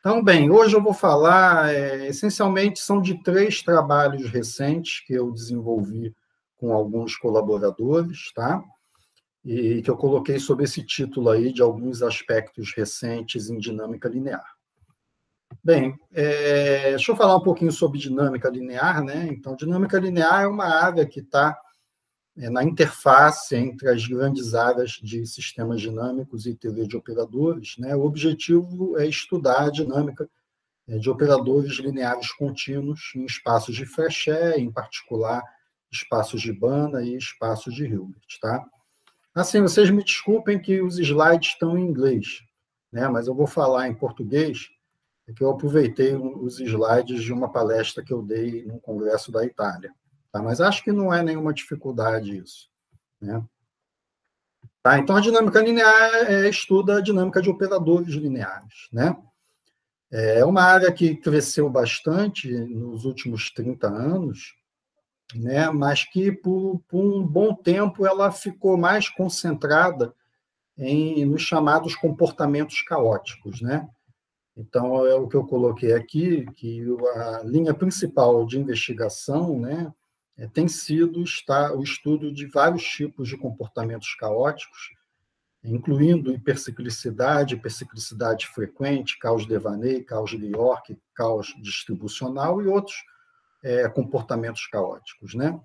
Então, bem, hoje eu vou falar, essencialmente, são de 3 trabalhos recentes que eu desenvolvi com alguns colaboradores, tá? E que eu coloquei sob esse título aí de alguns aspectos recentes em dinâmica linear. Bem, deixa eu falar um pouquinho sobre dinâmica linear, né? Então, dinâmica linear é uma área que está na interface entre as grandes áreas de sistemas dinâmicos e teoria de operadores, né? O objetivo é estudar a dinâmica de operadores lineares contínuos em espaços de Fréchet, em particular espaços de Banach e espaços de Hilbert, tá? Assim, vocês me desculpem que os slides estão em inglês, né? Mas eu vou falar em português, que eu aproveitei os slides de uma palestra que eu dei num congresso da Itália. Tá? Mas acho que não é nenhuma dificuldade isso. Né? Tá? Então, a dinâmica linear estuda a dinâmica de operadores lineares. Né? É uma área que cresceu bastante nos últimos 30 anos, né? Mas que, por um bom tempo, ela ficou mais concentrada nos chamados comportamentos caóticos. Né? Então, é o que eu coloquei aqui, que a linha principal de investigação, né, tem sido o estudo de vários tipos de comportamentos caóticos, incluindo hiperciclicidade frequente, caos-devaney, caos-York, caos distribucional e outros comportamentos caóticos. Né?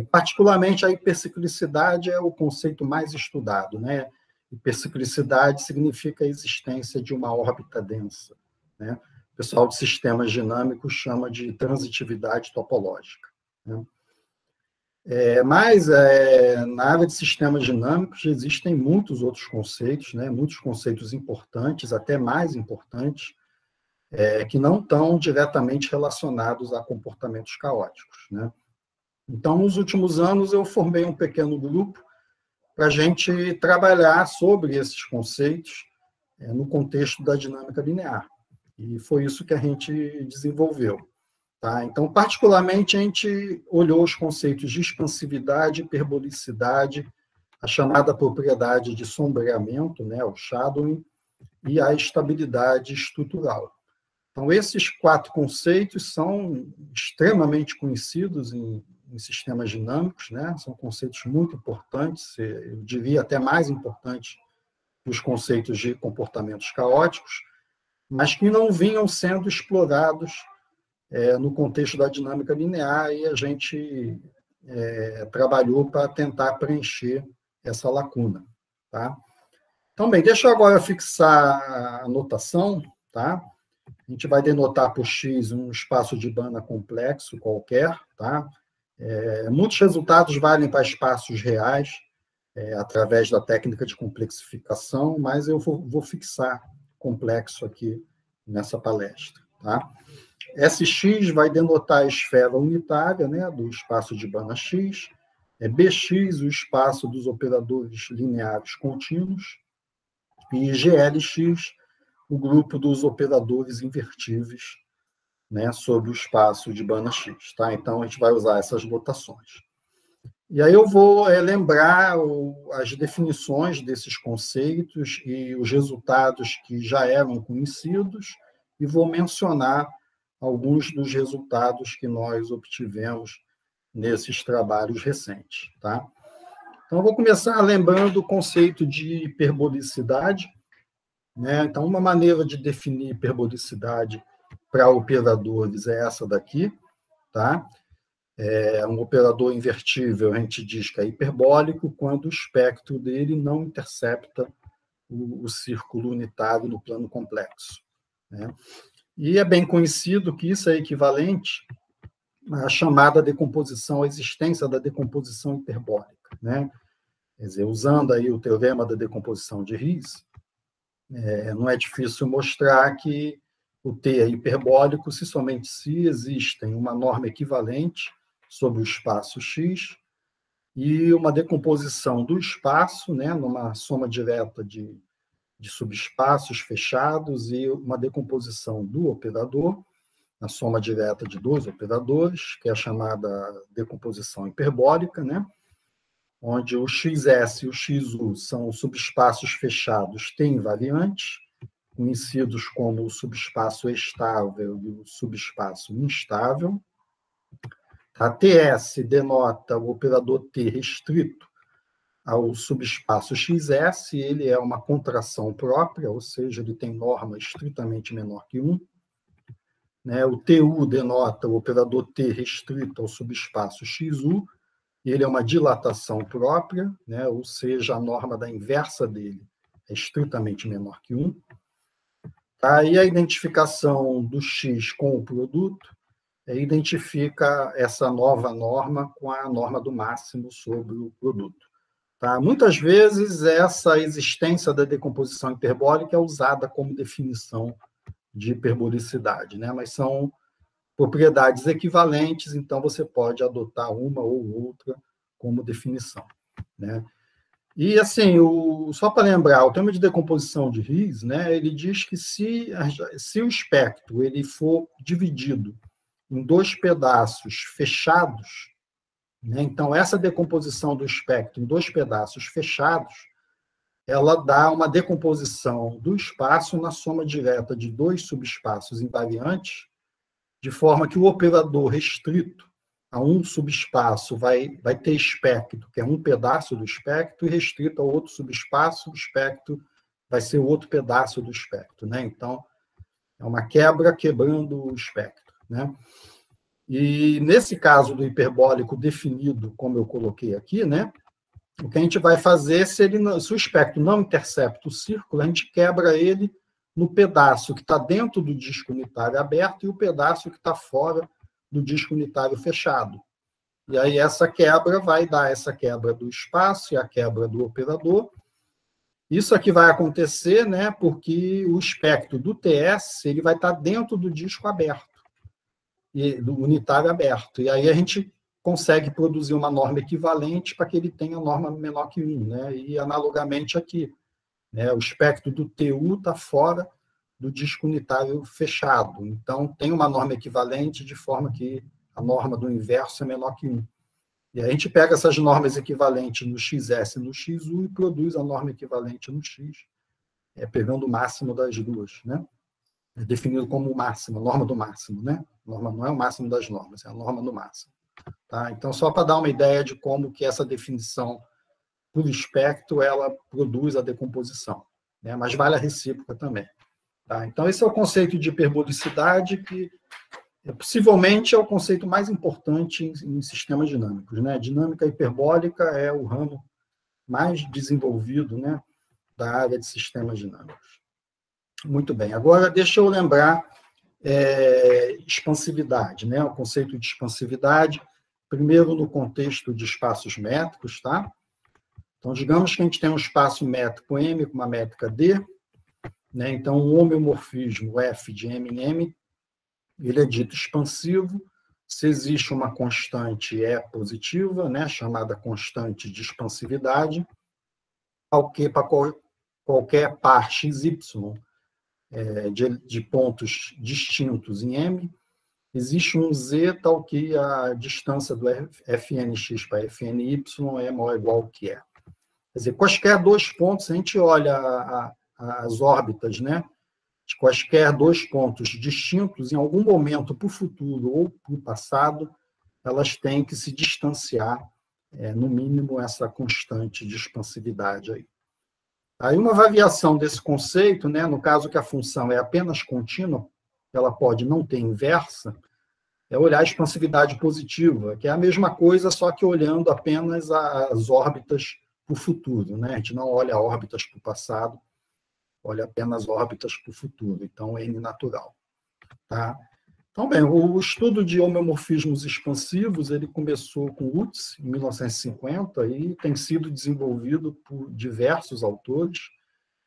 Particularmente, a hiperciclicidade é o conceito mais estudado, né? Hiperciclicidade significa a existência de uma órbita densa. Né? O pessoal de sistemas dinâmicos chama de transitividade topológica. Né? Mas, na área de sistemas dinâmicos, existem muitos outros conceitos, né? Muitos conceitos importantes, até mais importantes, que não estão diretamente relacionados a comportamentos caóticos. Né? Então, nos últimos anos, eu formei um pequeno grupo para a gente trabalhar sobre esses conceitos no contexto da dinâmica linear. E foi isso que a gente desenvolveu. Tá? Então, particularmente, a gente olhou os conceitos de expansividade, hiperbolicidade, a chamada propriedade de sombreamento, né, o shadowing, e a estabilidade estrutural. Então, esses 4 conceitos são extremamente conhecidos em sistemas dinâmicos, né? São conceitos muito importantes, eu diria até mais importantes que os conceitos de comportamentos caóticos, mas que não vinham sendo explorados no contexto da dinâmica linear, e a gente trabalhou para tentar preencher essa lacuna. Tá? Então, bem, deixa eu agora fixar a notação, tá? A gente vai denotar por X um espaço de Banach complexo qualquer, tá? Muitos resultados valem para espaços reais, através da técnica de complexificação, mas eu vou fixar complexo aqui nessa palestra. Tá? SX vai denotar a esfera unitária, né, do espaço de Banach X, BX o espaço dos operadores lineares contínuos, e GLX o grupo dos operadores invertíveis, né, sobre o espaço de Banach X. Tá? Então, a gente vai usar essas notações. E aí eu vou lembrar as definições desses conceitos e os resultados que já eram conhecidos, e vou mencionar alguns dos resultados que nós obtivemos nesses trabalhos recentes. Tá? Então, eu vou começar lembrando o conceito de hiperbolicidade. Né? Então, uma maneira de definir hiperbolicidade para operadores é essa daqui. Tá? Um operador invertível, a gente diz que é hiperbólico quando o espectro dele não intercepta o círculo unitário no plano complexo. Né? E é bem conhecido que isso é equivalente à chamada decomposição, à existência da decomposição hiperbólica. Né? Quer dizer, usando aí o teorema da decomposição de Riesz, não é difícil mostrar que o T é hiperbólico se existem uma norma equivalente sobre o espaço X e uma decomposição do espaço, né, numa soma direta de subespaços fechados, e uma decomposição do operador, na soma direta de 2 operadores, que é a chamada decomposição hiperbólica, né, onde o XS e o XU são subespaços fechados T invariantes, conhecidos como o subespaço estável e o subespaço instável. A TS denota o operador T restrito ao subespaço XS, ele é uma contração própria, ou seja, ele tem norma estritamente menor que 1. O TU denota o operador T restrito ao subespaço XU, ele é uma dilatação própria, ou seja, a norma da inversa dele é estritamente menor que 1. Aí a identificação do X com o produto identifica essa nova norma com a norma do máximo sobre o produto. Muitas vezes, essa existência da decomposição hiperbólica é usada como definição de hiperbolicidade, mas são propriedades equivalentes, então você pode adotar uma ou outra como definição. E, assim, só para lembrar, o termo de decomposição de Ries, ele diz que se o espectro ele for dividido em dois pedaços fechados, então essa decomposição do espectro em dois pedaços fechados, ela dá uma decomposição do espaço na soma direta de dois subespaços invariantes, de forma que o operador restrito a um subespaço vai ter espectro, que é um pedaço do espectro, e restrito a outro subespaço, o espectro vai ser outro pedaço do espectro. Então, é uma quebra quebrando o espectro. E, nesse caso do hiperbólico definido, como eu coloquei aqui, o que a gente vai fazer, se o espectro não intercepta o círculo, a gente quebra ele no pedaço que está dentro do disco unitário aberto e o pedaço que está fora do disco unitário fechado. E aí essa quebra vai dar essa quebra do espaço e a quebra do operador. Isso aqui vai acontecer porque o espectro do TS ele vai estar dentro do disco aberto, do unitário aberto. E aí a gente consegue produzir uma norma equivalente para que ele tenha norma menor que 1. E, analogamente, aqui, o espectro do TU está fora do disco unitário fechado. Então, tem uma norma equivalente de forma que a norma do inverso é menor que 1. E a gente pega essas normas equivalentes no XS e no XU e produz a norma equivalente no X, pegando o máximo das duas. É definido como o máximo, a norma do máximo. Norma não é o máximo das normas, é a norma do máximo. Então, só para dar uma ideia de como que essa definição por espectro ela produz a decomposição, mas vale a recíproca também. Então, esse é o conceito de hiperbolicidade, que possivelmente é o conceito mais importante em sistemas dinâmicos. Dinâmica hiperbólica é o ramo mais desenvolvido da área de sistemas dinâmicos. Muito bem. Agora, deixa eu lembrar expansividade, o conceito de expansividade, primeiro no contexto de espaços métricos. Então, digamos que a gente tem um espaço métrico M com uma métrica D, então o homeomorfismo F de M em M, ele é dito expansivo se existe uma constante E positiva, chamada constante de expansividade, para qualquer par XY de pontos distintos em M, existe um Z tal que a distância do Fnx para Fny é maior ou igual que E. Quer dizer, quaisquer dois pontos, a gente olha as órbitas, de quaisquer dois pontos distintos, em algum momento para o futuro ou para o passado, elas têm que se distanciar, no mínimo, essa constante de expansividade aí. Aí uma variação desse conceito, no caso que a função é apenas contínua, ela pode não ter inversa, é olhar a expansividade positiva, que é a mesma coisa, só que olhando apenas as órbitas para o futuro. A gente não olha órbitas para o passado, olha apenas órbitas para o futuro. Então, é N natural. Então, bem, o estudo de homeomorfismos expansivos ele começou com Utz, em 1950, e tem sido desenvolvido por diversos autores.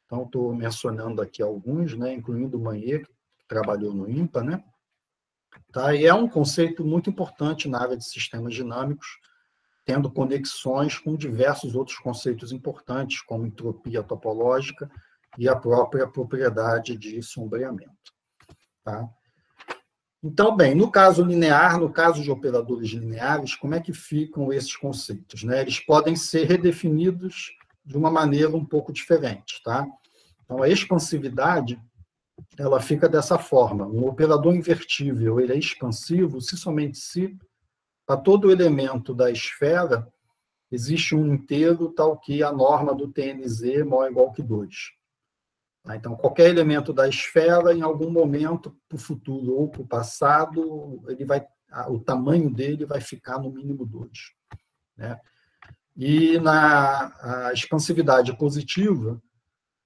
Então, estou mencionando aqui alguns, incluindo o Magnier, que trabalhou no INPA. E é um conceito muito importante na área de sistemas dinâmicos, tendo conexões com diversos outros conceitos importantes, como entropia topológica e a própria propriedade de sombreamento. Então, bem, no caso linear, no caso de operadores lineares, como é que ficam esses conceitos? Eles podem ser redefinidos de uma maneira um pouco diferente. Então, a expansividade ela fica dessa forma. Um operador invertível ele é expansivo se somente se, para todo elemento da esfera, existe um inteiro tal que a norma do TNZ é maior ou igual que 2. Então, qualquer elemento da esfera, em algum momento, para o futuro ou para o passado, o tamanho dele vai ficar no mínimo 2. Né? E na expansividade positiva,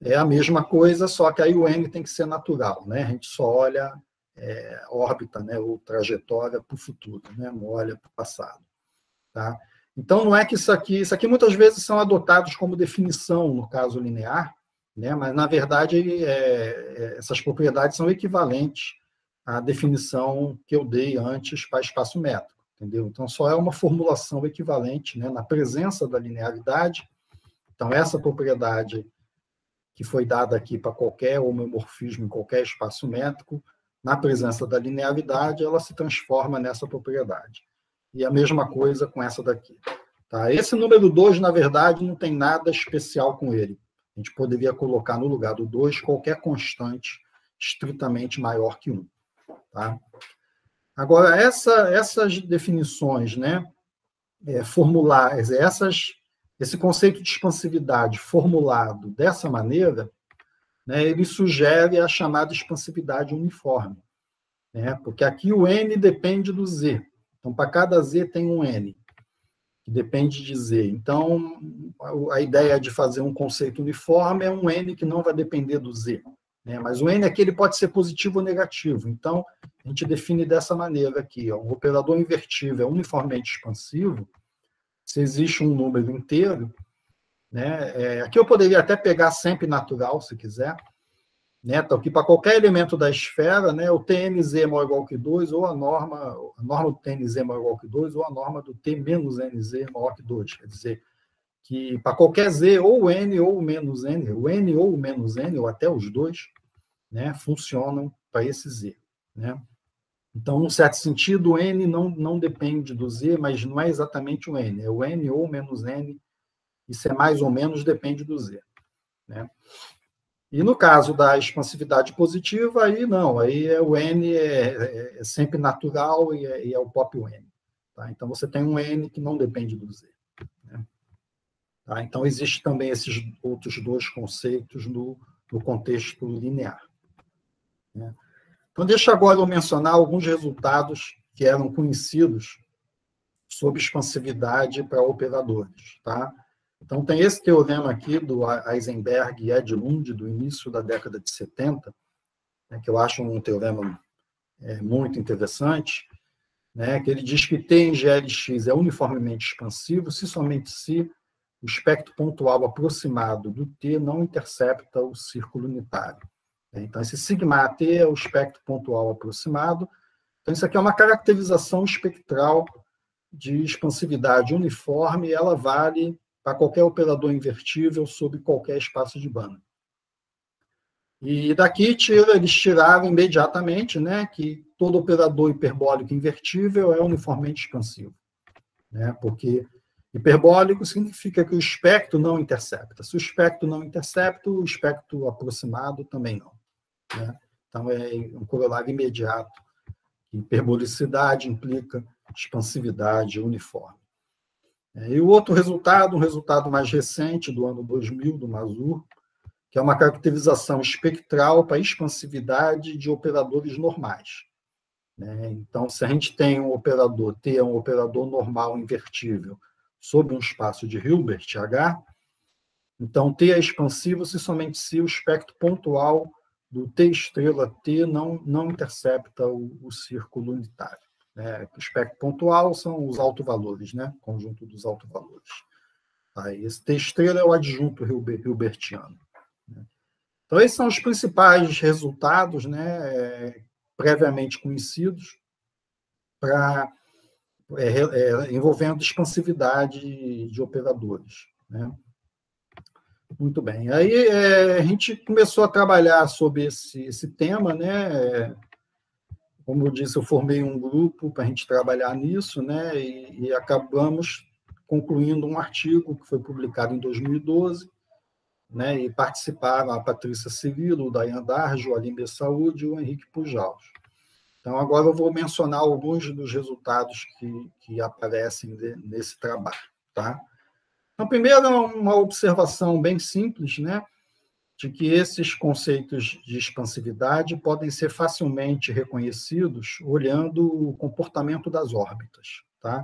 é a mesma coisa, só que aí o N tem que ser natural. Né? A gente só olha órbita, né, ou trajetória para o futuro, né? Não olha para o passado. Tá? Então, não é que isso aqui muitas vezes são adotados como definição no caso linear, né? Mas, na verdade, essas propriedades são equivalentes à definição que eu dei antes para espaço métrico. Entendeu? Então, só é uma formulação equivalente, né, na presença da linearidade. Então, essa propriedade que foi dada aqui para qualquer homeomorfismo em qualquer espaço métrico, na presença da linearidade, ela se transforma nessa propriedade. E a mesma coisa com essa daqui. Tá? Esse número 2, na verdade, não tem nada especial com ele. A gente poderia colocar no lugar do 2 qualquer constante estritamente maior que 1. Tá? Agora, essas definições, né, esse conceito de expansividade formulado dessa maneira, né, ele sugere a chamada expansividade uniforme. Né, porque aqui o N depende do Z. Então, para cada Z tem um N, que depende de Z. Então, a ideia de fazer um conceito uniforme é um N que não vai depender do Z. Né? Mas o N aqui ele pode ser positivo ou negativo. Então, a gente define dessa maneira aqui. Ó, um operador invertível é uniformemente expansivo se existe um número inteiro. Né? Aqui eu poderia até pegar sempre natural, se quiser. Né? Então, que para qualquer elemento da esfera, né, o TNZ é maior ou igual que 2, ou a norma do TNZ é maior ou igual que 2, ou a norma do T menos NZ é maior que 2. Quer dizer, que para qualquer Z, ou o N ou o menos N, o N ou o menos N, ou até os dois, né, funcionam para esse Z. Né? Então, num certo sentido, o N não depende do Z, mas não é exatamente o N, é o N ou menos N, isso é mais ou menos depende do Z. Né? E no caso da expansividade positiva, aí não, aí o N é sempre natural e é o próprio N. Tá? Então, você tem um N que não depende do Z. Né? Tá? Então, existem também esses outros dois conceitos no contexto linear. Né? Então, deixa agora eu mencionar alguns resultados que eram conhecidos sobre expansividade para operadores. Tá? Então, tem esse teorema aqui do Heisenberg e Edlund, do início da década de 70, né, que eu acho um teorema muito interessante, né, que ele diz que T em GLX é uniformemente expansivo se somente se o espectro pontual aproximado do T não intercepta o círculo unitário. Então, esse σT é o espectro pontual aproximado. Então, isso aqui é uma caracterização espectral de expansividade uniforme, e ela vale para qualquer operador invertível sobre qualquer espaço de banda. E daqui eles tiraram imediatamente, né, que todo operador hiperbólico invertível é uniformemente expansivo. Né, porque hiperbólico significa que o espectro não intercepta. Se o espectro não intercepta, o espectro aproximado também não. Né? Então, é um corolário imediato. Hiperbolicidade implica expansividade uniforme. E o outro resultado, um resultado mais recente, do ano 2000, do Mazur, que é uma caracterização espectral para a expansividade de operadores normais. Então, se a gente tem um operador T, é um operador normal invertível, sobre um espaço de Hilbert, H, então T é expansivo se somente se o espectro pontual do T estrela T não intercepta o círculo unitário. O espectro pontual são os autovalores, né? Conjunto dos autovalores. Aí, esse T estrela é o adjunto hilbertiano. Então, esses são os principais resultados, né, previamente conhecidos envolvendo expansividade de operadores. Né? Muito bem. Aí a gente começou a trabalhar sobre esse tema, né? Como eu disse, eu formei um grupo para a gente trabalhar nisso, né? E acabamos concluindo um artigo que foi publicado em 2012, né, e participaram a Patrícia Cirilo, o Dayan Darjo, o Alimber Saúde e o Henrique Pujaus. Então, agora eu vou mencionar alguns dos resultados que aparecem nesse trabalho. Tá? Então, primeiro, uma observação bem simples, né, de que esses conceitos de expansividade podem ser facilmente reconhecidos olhando o comportamento das órbitas. Tá?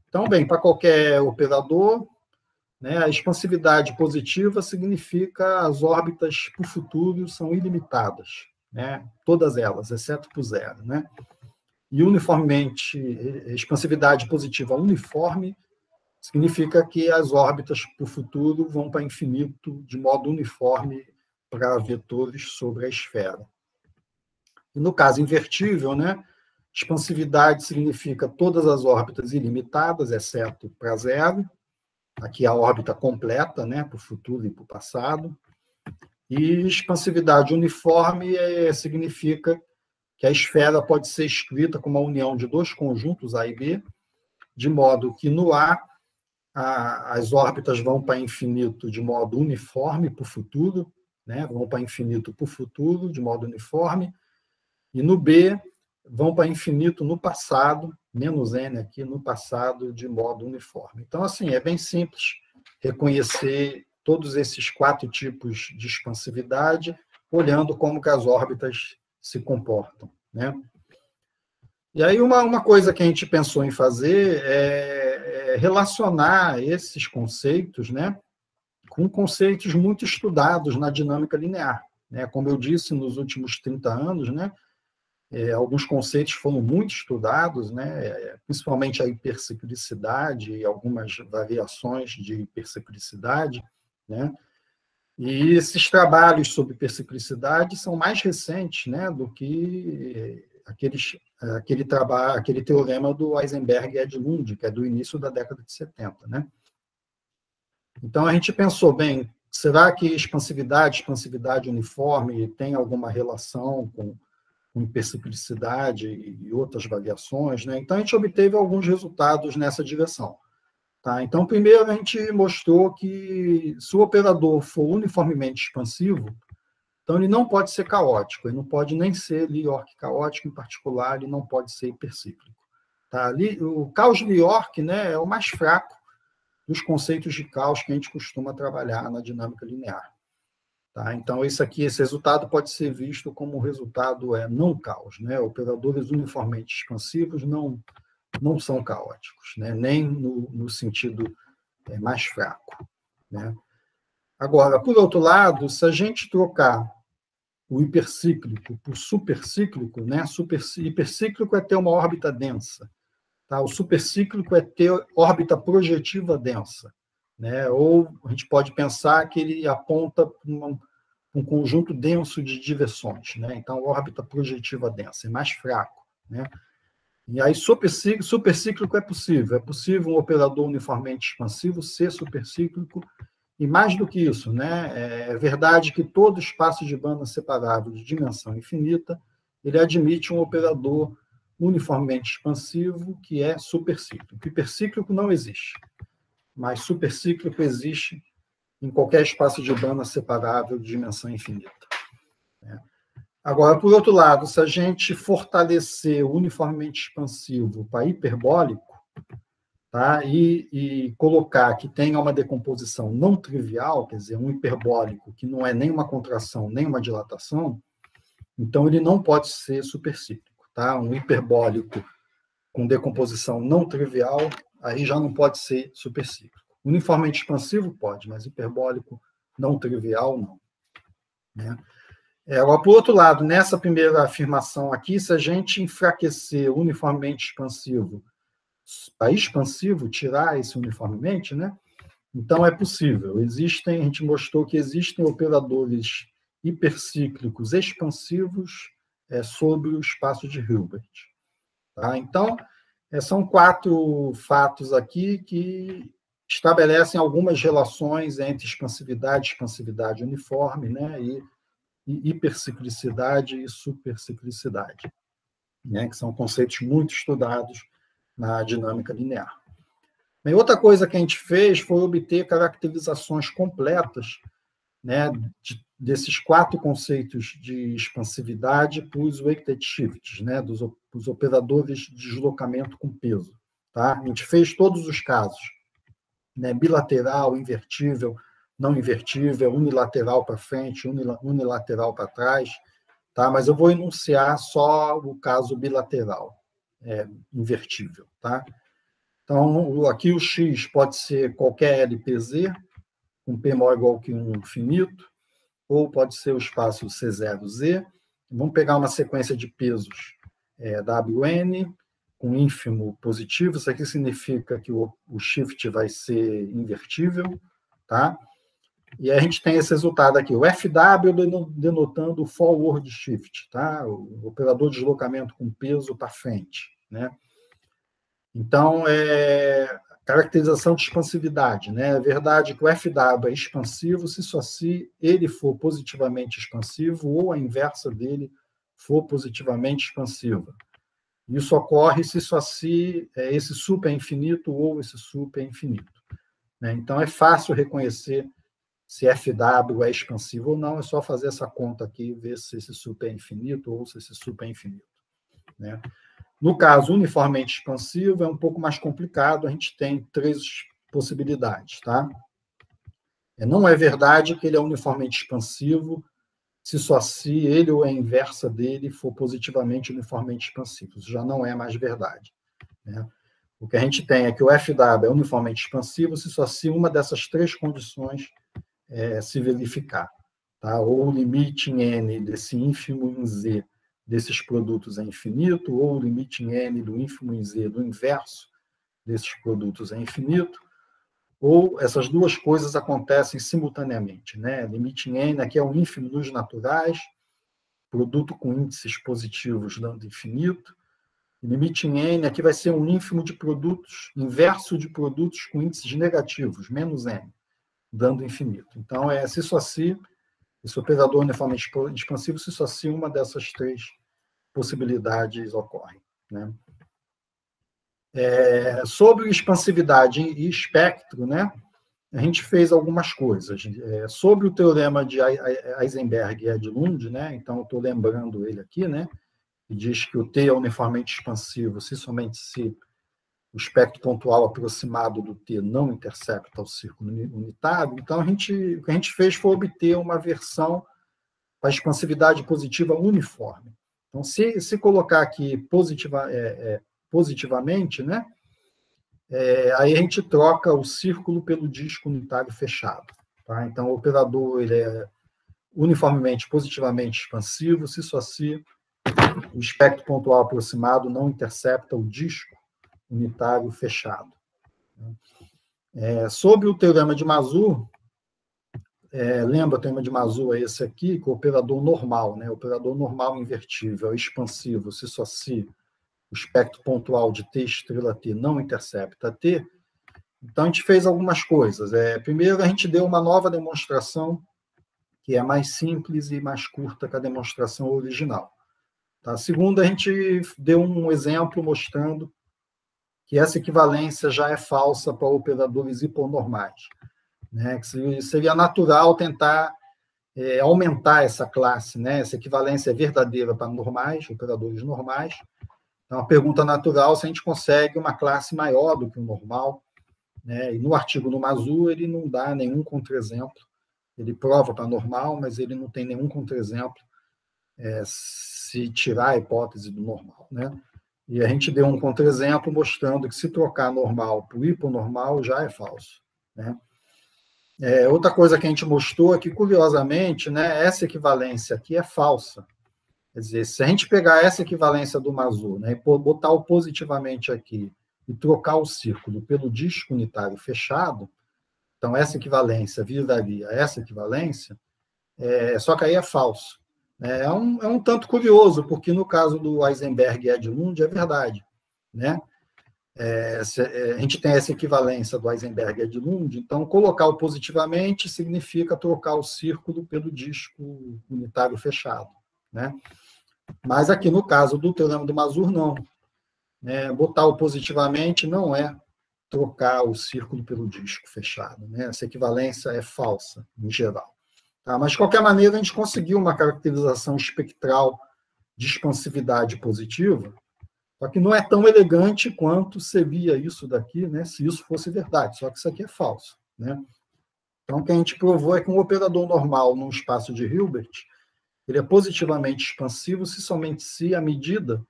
Então, bem, para qualquer operador, né, a expansividade positiva significa as órbitas para o futuro são ilimitadas, né, todas elas, exceto para o zero. Né? E uniformemente, expansividade positiva uniforme significa que as órbitas para o futuro vão para infinito de modo uniforme para vetores sobre a esfera. E no caso invertível, né, expansividade significa todas as órbitas ilimitadas, exceto para zero. Aqui a órbita completa, né, para o futuro e para o passado. E expansividade uniforme significa que a esfera pode ser escrita como a união de dois conjuntos A e B, de modo que no A, as órbitas vão para infinito de modo uniforme para o futuro, né, vão para infinito para o futuro de modo uniforme, e no B vão para infinito no passado, menos n aqui, no passado, de modo uniforme. Então, assim, é bem simples reconhecer todos esses 4 tipos de expansividade, olhando como que as órbitas se comportam. Né? E aí, uma coisa que a gente pensou em fazer é relacionar esses conceitos, né, com conceitos muito estudados na dinâmica linear. Né? Como eu disse, nos últimos 30 anos, né, alguns conceitos foram muito estudados, né, principalmente a hiperciclicidade e algumas variações de hiperciclicidade, né, e esses trabalhos sobre hiperciclicidade são mais recentes, né, do que aquele teorema do Heisenberg e Edlund, que é do início da década de 70. Né? Então, a gente pensou, bem, será que expansividade uniforme tem alguma relação com hiperciclicidade e outras variações, né? Então, a gente obteve alguns resultados nessa direção. Tá? Então, primeiro, a gente mostrou que se o operador for uniformemente expansivo, então ele não pode ser caótico, ele não pode nem ser Lee-York caótico, em particular, ele não pode ser hipercíclico. Tá? O caos Lee-York, né, é o mais fraco dos conceitos de caos que a gente costuma trabalhar na dinâmica linear. Tá? Então, esse resultado pode ser visto como resultado não caos. Né? Operadores uniformemente expansivos não são caóticos, né? Nem no sentido mais fraco. Né? Agora, por outro lado, se a gente trocar o hipercíclico por supercíclico, né? Hipercíclico é ter uma órbita densa. Tá? O supercíclico é ter órbita projetiva densa. Né? Ou a gente pode pensar que ele aponta para um conjunto denso de diversões. Né? Então, órbita projetiva densa, é mais fraco. Né? E aí, supercíclico é possível um operador uniformemente expansivo ser supercíclico, e mais do que isso, né? É verdade que todo espaço de banda separável de dimensão infinita, ele admite um operador uniformemente expansivo que é supercíclico. Hipercíclico não existe, mas supercíclico existe em qualquer espaço de banda separável de dimensão infinita. Agora, por outro lado, se a gente fortalecer o uniformemente expansivo para hiperbólico, tá, e colocar que tenha uma decomposição não trivial, quer dizer, um hiperbólico que não é nem uma contração nem uma dilatação, então ele não pode ser supercíclico. Tá? Um hiperbólico com decomposição não trivial, aí já não pode ser supercíclico. Uniformemente expansivo pode, mas hiperbólico não trivial, não. Né? Agora, por outro lado, nessa primeira afirmação aqui, se a gente enfraquecer o uniformemente expansivo para expansivo, tirar esse uniformemente, né? Então é possível. A gente mostrou que existem operadores hipercíclicos expansivos sobre o espaço de Hilbert. Tá? Então, são 4 fatos aqui que estabelecem algumas relações entre expansividade uniforme, né, e hiperciclicidade e superciclicidade, né, que são conceitos muito estudados na dinâmica linear. E outra coisa que a gente fez foi obter caracterizações completas né, desses 4 conceitos de expansividade para os weighted shifts, né, dos operadores de deslocamento com peso. Tá? A gente fez todos os casos, né, bilateral, invertível, não invertível, unilateral para frente, unilateral para trás, tá? Mas eu vou enunciar só o caso bilateral, invertível. Tá? Então, aqui o X pode ser qualquer LPZ, com P maior ou igual que 1 infinito, ou pode ser o espaço C0Z. Vamos pegar uma sequência de pesos WN, com ínfimo positivo. Isso aqui significa que o shift vai ser invertível. Tá? E a gente tem esse resultado aqui, o FW denotando o forward shift, tá? O operador de deslocamento com peso para frente. Né? Então, caracterização de expansividade. Né? É verdade que o FW é expansivo se ele for positivamente expansivo ou a inversa dele for positivamente expansiva. Isso ocorre se esse sup é infinito ou esse sup é infinito. Né? Então, é fácil reconhecer se FW é expansivo ou não, é só fazer essa conta aqui e ver se esse sup é infinito ou se esse sup é infinito. Né? No caso uniformemente expansivo, é um pouco mais complicado, a gente tem 3 possibilidades. Tá? Não é verdade que ele é uniformemente expansivo se ele ou a inversa dele for positivamente uniformemente expansivo. Isso já não é mais verdade. Né? O que a gente tem é que o FW é uniformemente expansivo se uma dessas 3 condições se verificar. Tá? Ou o limite em N desse ínfimo em Z desses produtos é infinito, ou o limite em N do ínfimo em Z do inverso desses produtos é infinito, ou essas 2 coisas acontecem simultaneamente. Né? Limite em N aqui é um ínfimo nos naturais, produto com índices positivos dando infinito, e limite em N aqui vai ser um ínfimo de produtos, inverso de produtos com índices negativos, menos N, dando infinito. Então, esse operador uniformemente expansivo, se uma dessas 3 possibilidades ocorre. Né? Sobre expansividade e espectro, né, a gente fez algumas coisas. Sobre o teorema de Heisenberg e Edlund, né, então estou lembrando ele aqui, né, que diz que o T é uniformemente expansivo somente se o espectro pontual aproximado do T não intercepta o círculo unitário. Então, o que a gente fez foi obter uma versão para a expansividade positiva uniforme. Então, se colocar aqui positivamente, né, aí a gente troca o círculo pelo disco unitário fechado. Tá? Então, o operador ele é uniformemente positivamente expansivo se o espectro pontual aproximado não intercepta o disco unitário fechado. Sobre o teorema de Mazur, lembra o teorema de Mazur é esse aqui, que o operador normal, né? O operador normal invertível é expansivo se o espectro pontual de T estrela T não intercepta T. Então, a gente fez algumas coisas. Primeiro, a gente deu uma nova demonstração que é mais simples e mais curta que a demonstração original. Tá? Segundo, a gente deu um exemplo mostrando que essa equivalência já é falsa para operadores hiponormais. Né? Que seria natural tentar aumentar essa classe, né? Essa equivalência é verdadeira para normais, operadores normais. Então, a pergunta natural se a gente consegue uma classe maior do que o normal. Né? E no artigo do Mazur, ele não dá nenhum contra-exemplo. Ele prova para normal, mas ele não tem nenhum contra-exemplo se tirar a hipótese do normal. Né? E a gente deu um contra-exemplo mostrando que se trocar normal por hiponormal já é falso. Né? Outra coisa que a gente mostrou é que, curiosamente, né, essa equivalência aqui é falsa. Quer dizer, se a gente pegar essa equivalência do Mazur, né, e botar o positivamente aqui e trocar o círculo pelo disco unitário fechado, então essa equivalência viraria essa equivalência, só que aí é falso. É um tanto curioso, porque no caso do Heisenberg e Edlund é verdade. Né? A gente tem essa equivalência do Heisenberg e Edlund, então colocar o positivamente significa trocar o círculo pelo disco unitário fechado. Né? Mas aqui no caso do teorema do Mazur, não. Botar o positivamente não é trocar o círculo pelo disco fechado. Né? Essa equivalência é falsa, em geral. Tá? Mas, de qualquer maneira, a gente conseguiu uma caracterização espectral de expansividade positiva, só que não é tão elegante quanto seria isso daqui, né, se isso fosse verdade, só que isso aqui é falso. Né? Então, o que a gente provou é que um operador normal num espaço de Hilbert ele é positivamente expansivo se somente se a medida,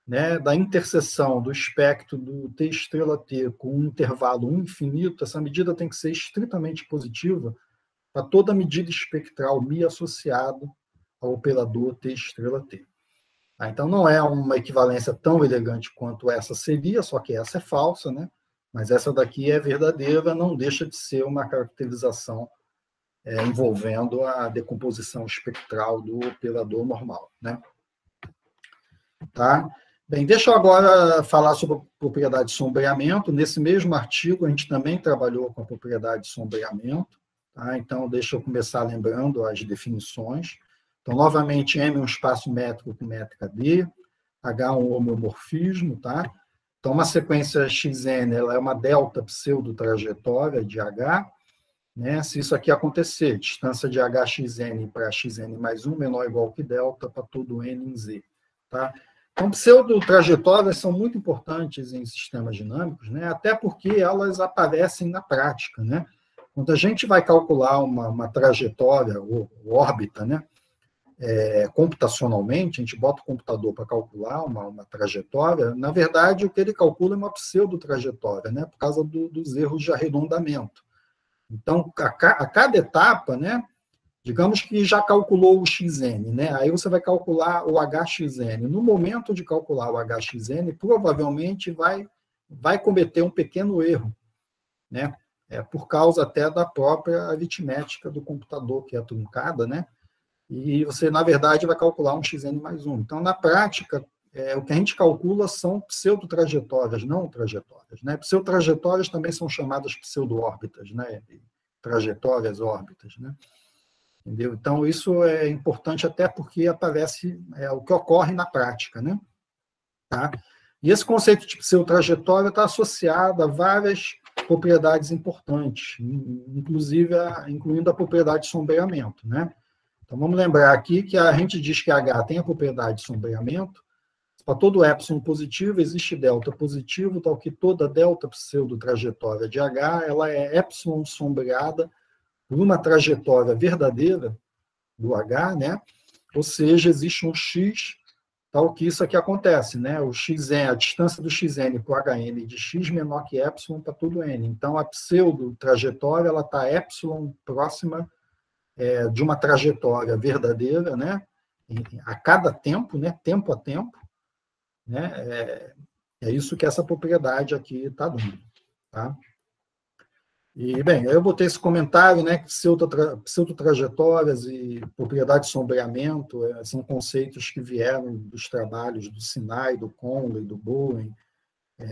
né, da interseção do espectro do T estrela T com um intervalo infinito, essa medida tem que ser estritamente positiva para toda medida espectral μ associada ao operador T estrela T. Então, não é uma equivalência tão elegante quanto essa seria, só que essa é falsa, né? Mas essa daqui é verdadeira, não deixa de ser uma caracterização envolvendo a decomposição espectral do operador normal. Né? Tá? Bem, deixa eu agora falar sobre a propriedade de sombreamento. Nesse mesmo artigo, a gente também trabalhou com a propriedade de sombreamento. Tá? Então, deixa eu começar lembrando as definições. Então, novamente, M é um espaço métrico com métrica D, H é um homeomorfismo. Tá? Então, uma sequência XN ela é uma delta pseudo-trajetória de H. Né? Se isso aqui acontecer, distância de hxn para xn mais 1 menor ou igual que delta para todo n em z. Tá? Então, pseudo-trajetórias são muito importantes em sistemas dinâmicos, né? Até porque elas aparecem na prática. Né? Quando a gente vai calcular uma trajetória ou órbita, né? Computacionalmente, a gente bota o computador para calcular uma trajetória, na verdade, o que ele calcula é uma pseudo-trajetória, né? Por causa dos erros de arredondamento. Então, a cada etapa, né, digamos que já calculou o xn, né, aí você vai calcular o hxn. No momento de calcular o hxn, provavelmente vai cometer um pequeno erro, né, por causa até da própria aritmética do computador, que é truncada, né, e você, na verdade, vai calcular um xn mais 1. Então, na prática, o que a gente calcula são pseudo-trajetórias, não trajetórias. Né? Pseudo-trajetórias também são chamadas pseudo-órbitas, né? Trajetórias, órbitas. Né? Entendeu? Então, isso é importante até porque aparece o que ocorre na prática. Né? Tá? E esse conceito de pseudo-trajetória está associado a várias propriedades importantes, incluindo a propriedade de sombreamento. Né? Então, vamos lembrar aqui que a gente diz que H tem a propriedade de sombreamento. Para todo epsilon positivo, existe delta positivo, tal que toda delta pseudo-trajetória de H ela é epsilon sombreada por uma trajetória verdadeira do H, né? Ou seja, existe um x, tal que isso aqui acontece. Né? O xn, a distância do xn para o hn de x menor que epsilon para todo n. Então, a pseudo-trajetória está epsilon próxima de uma trajetória verdadeira, né? A cada tempo, né? Tempo a tempo. Né? É isso que essa propriedade aqui está dando. Tá? E, bem, eu botei esse comentário, né, que pseudo-trajetórias e propriedade de sombreamento são conceitos que vieram dos trabalhos do Sinai, do Conley, do Bowen,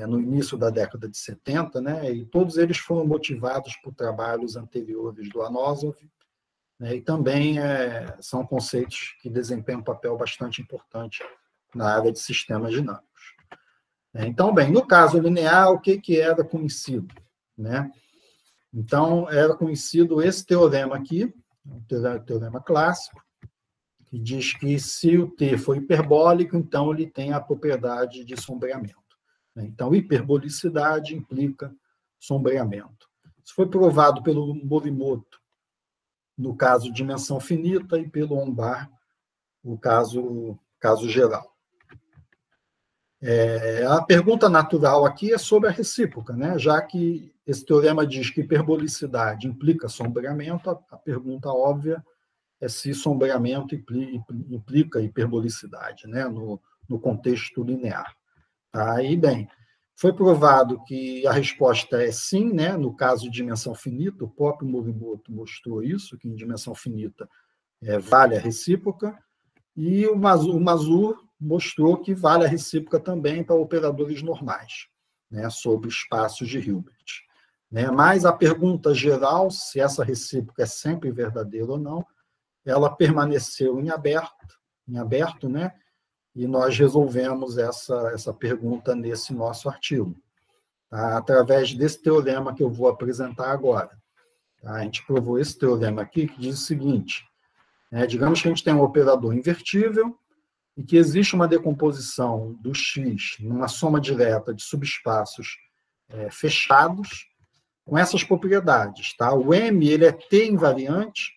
no início da década de 70, né, e todos eles foram motivados por trabalhos anteriores do Anosov, né, e também são conceitos que desempenham um papel bastante importante na área de sistemas dinâmicos. Então, bem, no caso linear, o que era conhecido? Né? Então, era conhecido esse teorema aqui, um teorema clássico, que diz que se o T for hiperbólico, então ele tem a propriedade de sombreamento. Então, hiperbolicidade implica sombreamento. Isso foi provado pelo Morimoto, no caso de dimensão finita, e pelo Ombar, no caso geral. A pergunta natural aqui é sobre a recíproca, né? Já que esse teorema diz que hiperbolicidade implica sombreamento, a pergunta óbvia é se sombreamento implica hiperbolicidade, né? No contexto linear. Tá? Aí, bem, foi provado que a resposta é sim, né? No caso de dimensão finita, o próprio Morimoto mostrou isso, que em dimensão finita vale a recíproca, e o Mazur mostrou que vale a recíproca também para operadores normais, né, sobre espaços de Hilbert. Né? Mas a pergunta geral, se essa recíproca é sempre verdadeira ou não, ela permaneceu em aberto, né? E nós resolvemos essa pergunta nesse nosso artigo, tá? Através desse teorema que eu vou apresentar agora. Tá? A gente provou esse teorema aqui, que diz o seguinte, digamos que a gente tem um operador invertível e que existe uma decomposição do X numa soma direta de subespaços fechados com essas propriedades. Tá? O M ele é T invariante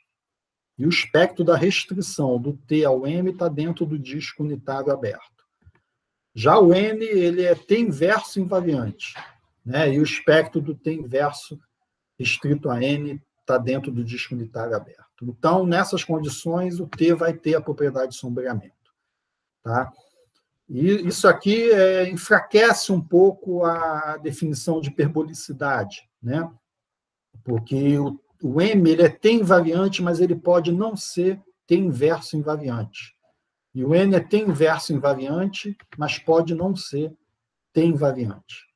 e o espectro da restrição do T ao M está dentro do disco unitário aberto. Já o N ele é T inverso invariante, né? E o espectro do T inverso restrito a N está dentro do disco unitário aberto. Então, nessas condições, o T vai ter a propriedade de sombreamento. Tá? E isso aqui enfraquece um pouco a definição de hiperbolicidade, né? Porque o M ele é T invariante, mas ele pode não ser T inverso invariante. E o N é T inverso invariante, mas pode não ser T invariante.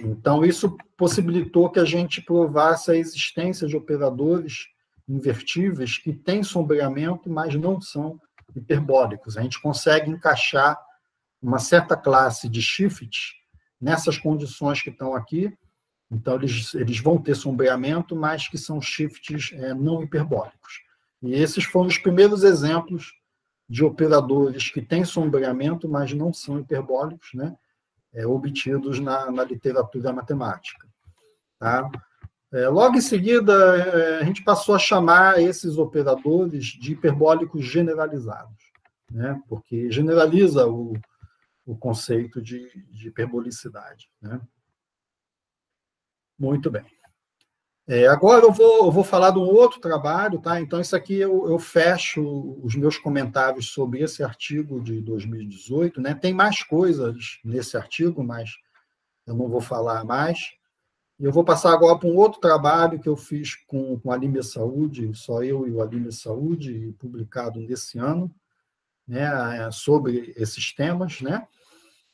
Então, isso possibilitou que a gente provasse a existência de operadores invertíveis que têm sombreamento, mas não são hiperbólicos. A gente consegue encaixar uma certa classe de shifts nessas condições que estão aqui. Então, eles vão ter sombreamento, mas que são shifts não hiperbólicos. E esses foram os primeiros exemplos de operadores que têm sombreamento, mas não são hiperbólicos, né? Obtidos na literatura matemática. Tá? Logo em seguida, a gente passou a chamar esses operadores de hiperbólicos generalizados, né? Porque generaliza o conceito de hiperbolicidade. Né? Muito bem. Agora eu vou falar de um outro trabalho, tá? Então, isso aqui eu fecho os meus comentários sobre esse artigo de 2018, né? Tem mais coisas nesse artigo, mas eu não vou falar mais. E eu vou passar agora para um outro trabalho que eu fiz com a Aline Saúde, só eu e o Aline Saúde, publicado nesse ano, né? Sobre esses temas, né?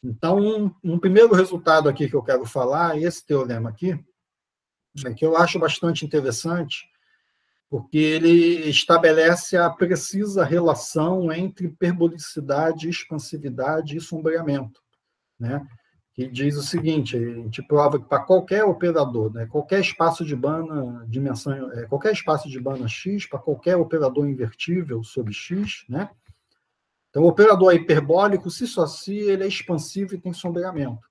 Então, um primeiro resultado aqui que eu quero falar é esse teorema aqui, que eu acho bastante interessante, porque ele estabelece a precisa relação entre hiperbolicidade, expansividade e sombreamento, né? Que diz o seguinte: a gente prova que para qualquer operador, né, qualquer espaço de banda, qualquer espaço de banda X, para qualquer operador invertível sobre X, né? Então, o operador hiperbólico, se só se ele é expansivo e tem sombreamento.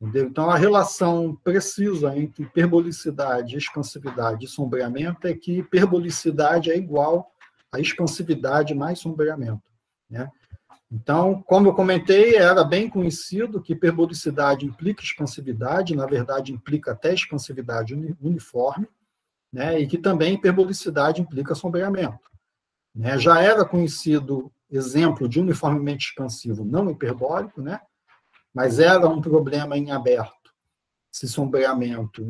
Entendeu? Então, a relação precisa entre hiperbolicidade, expansividade e sombreamento é que hiperbolicidade é igual a expansividade mais sombreamento. Né? Então, como eu comentei, era bem conhecido que hiperbolicidade implica expansividade, na verdade, implica até expansividade uniforme, né? E que também hiperbolicidade implica sombreamento. Né? Já era conhecido exemplo de uniformemente expansivo não hiperbólico, né? Mas era um problema em aberto. Se sombreamento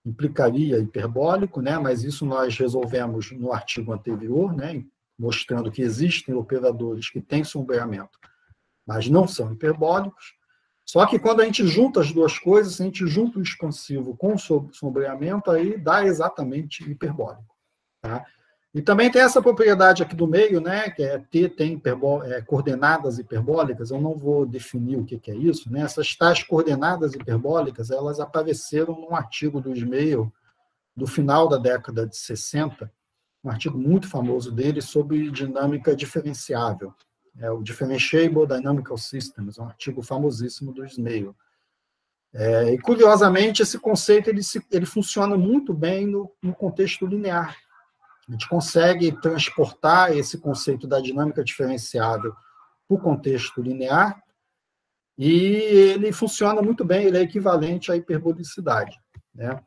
implicaria hiperbólico, né? Mas isso nós resolvemos no artigo anterior, né? Mostrando que existem operadores que têm sombreamento, mas não são hiperbólicos. Só que quando a gente junta as duas coisas, a gente junta o expansivo com o sombreamento, aí dá exatamente hiperbólico. Tá? E também tem essa propriedade aqui do meio, né, que é T tem coordenadas hiperbólicas. Eu não vou definir o que é isso. Né? Essas tais coordenadas hiperbólicas, elas apareceram num artigo do Ismail do final da década de 60, um artigo muito famoso dele sobre dinâmica diferenciável. O Differentiable Dynamical Systems, um artigo famosíssimo do Ismail. E, curiosamente, esse conceito ele funciona muito bem no contexto linear. A gente consegue transportar esse conceito da dinâmica diferenciável para o contexto linear e ele funciona muito bem, ele é equivalente à hiperbolicidade. Né?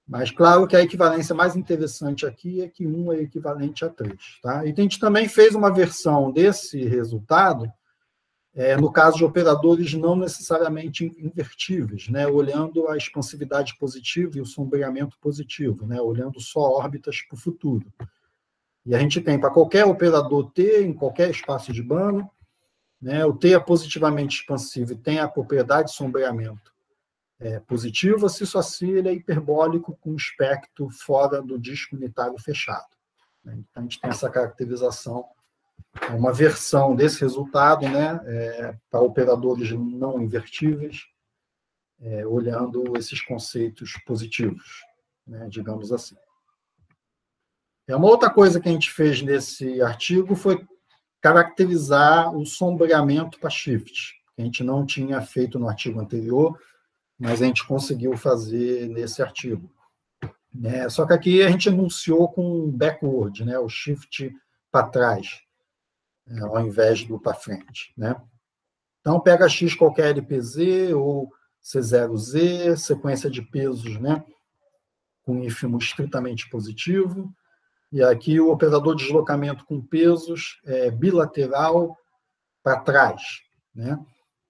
Mas, claro que a equivalência mais interessante aqui é que 1 é equivalente a 3. Tá? E a gente também fez uma versão desse resultado no caso de operadores não necessariamente invertíveis, né? Olhando a expansividade positiva e o sombreamento positivo, né? Olhando só órbitas para o futuro. E a gente tem para qualquer operador T, em qualquer espaço de banda, né? O T é positivamente expansivo e tem a propriedade de sombreamento positiva, se só se ele é hiperbólico com espectro fora do disco unitário fechado. Né? Então, a gente tem essa caracterização, uma versão desse resultado, né, para operadores não invertíveis, olhando esses conceitos positivos. né, digamos assim. Uma outra coisa que a gente fez nesse artigo foi caracterizar o sombreamento para shift, que a gente não tinha feito no artigo anterior, mas a gente conseguiu fazer nesse artigo. Só que aqui a gente enunciou com backward, o shift para trás, ao invés do para frente. Então, pega X qualquer LPZ ou C0Z, sequência de pesos, com ínfimo estritamente positivo, e aqui o operador de deslocamento com pesos é bilateral para trás,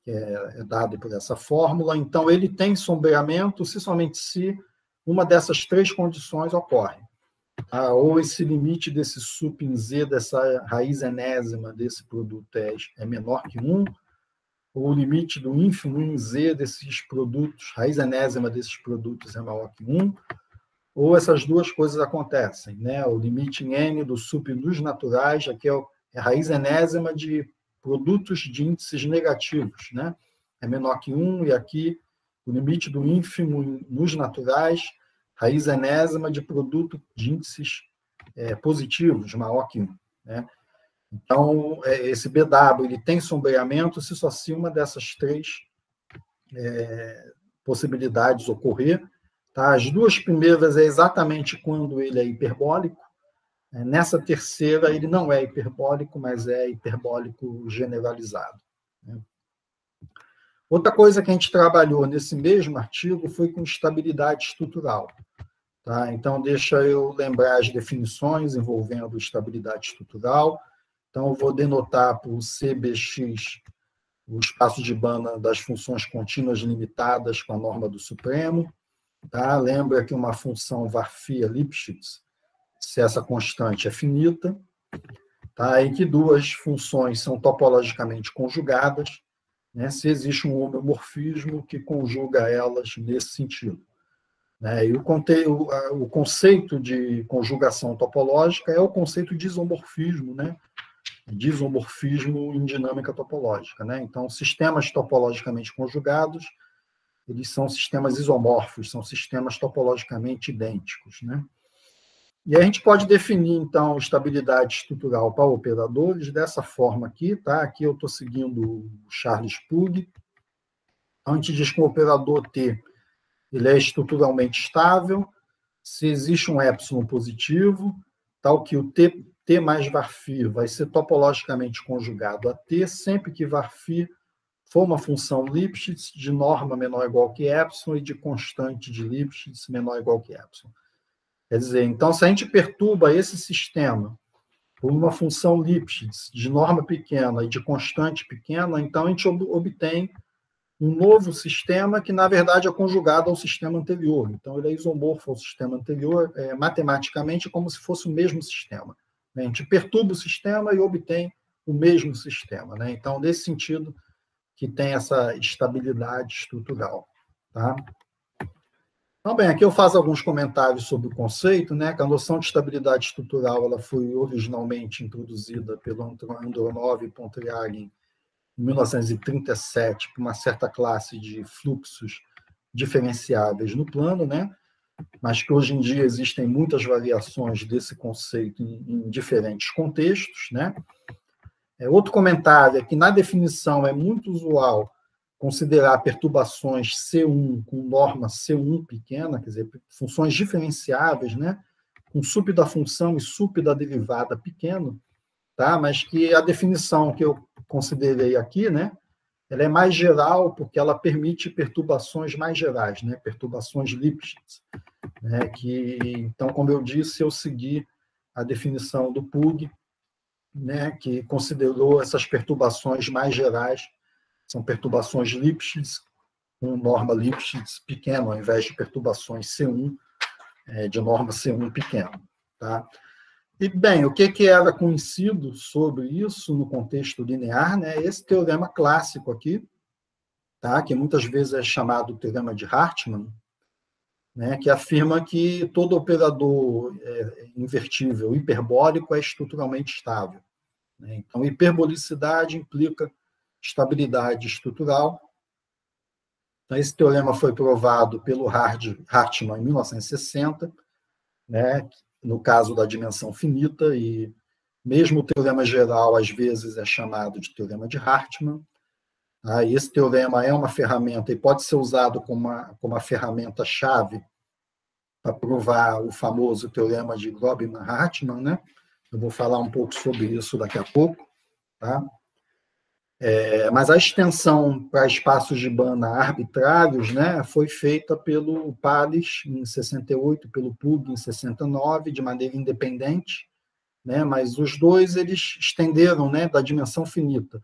que é dado por essa fórmula. Então, ele tem sombreamento se somente se uma dessas três condições ocorre. Ou esse limite desse sup em Z, dessa raiz enésima desse produto é menor que 1, ou o limite do ínfimo em Z desses produtos, raiz enésima desses produtos é maior que 1, ou essas duas coisas acontecem. O limite em N do sup nos naturais, aqui é a raiz enésima de produtos de índices negativos, é menor que 1, e aqui o limite do ínfimo nos naturais, raiz enésima de produto de índices positivos, maior que 1. Então, esse BW ele tem sombreamento se uma dessas três possibilidades ocorrer. As duas primeiras é exatamente quando ele é hiperbólico. Nessa terceira, ele não é hiperbólico, mas é hiperbólico generalizado. Outra coisa que a gente trabalhou nesse mesmo artigo foi com estabilidade estrutural. Então, deixa eu lembrar as definições envolvendo estabilidade estrutural. Então, eu vou denotar por CBX o espaço de Banach das funções contínuas limitadas com a norma do Supremo. Lembra que uma função varphi é Lipschitz, se essa constante é finita, e que duas funções são topologicamente conjugadas, se existe um homeomorfismo que conjuga elas nesse sentido. E o conceito de conjugação topológica é o conceito de isomorfismo, de isomorfismo em dinâmica topológica. Então, sistemas topologicamente conjugados, eles são sistemas isomorfos, são sistemas topologicamente idênticos. E a gente pode definir, então, estabilidade estrutural para operadores dessa forma aqui. Aqui eu estou seguindo o Charles Pugh. A gente diz que o operador T ele é estruturalmente estável se existe um epsilon positivo, tal que o T mais varphi vai ser topologicamente conjugado a T sempre que varphi for uma função Lipschitz de norma menor ou igual que epsilon e de constante de Lipschitz menor ou igual que epsilon. Quer dizer, então, se a gente perturba esse sistema por uma função Lipschitz de norma pequena e de constante pequena, então a gente obtém um novo sistema que, na verdade, é conjugado ao sistema anterior. Então, ele é isomorfo ao sistema anterior, matematicamente, como se fosse o mesmo sistema. A gente perturba o sistema e obtém o mesmo sistema. Então, nesse sentido, que tem essa estabilidade estrutural. Então, bem, aqui eu faço alguns comentários sobre o conceito, que a noção de estabilidade estrutural ela foi originalmente introduzida pelo Andronov e Pontryagin em 1937 para uma certa classe de fluxos diferenciáveis no plano, mas que hoje em dia existem muitas variações desse conceito em diferentes contextos. Outro comentário é que, na definição, é muito usual considerar perturbações C1 com norma C1 pequena, quer dizer, funções diferenciáveis, com sup da função e sup da derivada pequeno, mas que a definição que eu considerei aqui, ela é mais geral porque ela permite perturbações mais gerais, perturbações Lipschitz. Então, como eu disse, eu segui a definição do Pugh, que considerou essas perturbações mais gerais, são perturbações Lipschitz, com norma Lipschitz pequena, ao invés de perturbações C1, de norma C1 pequena. E, bem, o que era conhecido sobre isso no contexto linear? Esse teorema clássico aqui, que muitas vezes é chamado teorema de Hartmann, que afirma que todo operador invertível hiperbólico é estruturalmente estável. Então, hiperbolicidade implica estabilidade estrutural. Então, esse teorema foi provado pelo Hartmann em 1960, né, no caso da dimensão finita, e mesmo o teorema geral, às vezes, é chamado de teorema de Hartmann. Esse teorema é uma ferramenta e pode ser usado como uma ferramenta-chave para provar o famoso teorema de Grobman-Hartmann, né? Eu vou falar um pouco sobre isso daqui a pouco, tá? Mas a extensão para espaços de banda arbitrários, né, foi feita pelo Palles em 68, pelo Pugh em 69, de maneira independente, né, mas os dois eles estenderam, né, da dimensão finita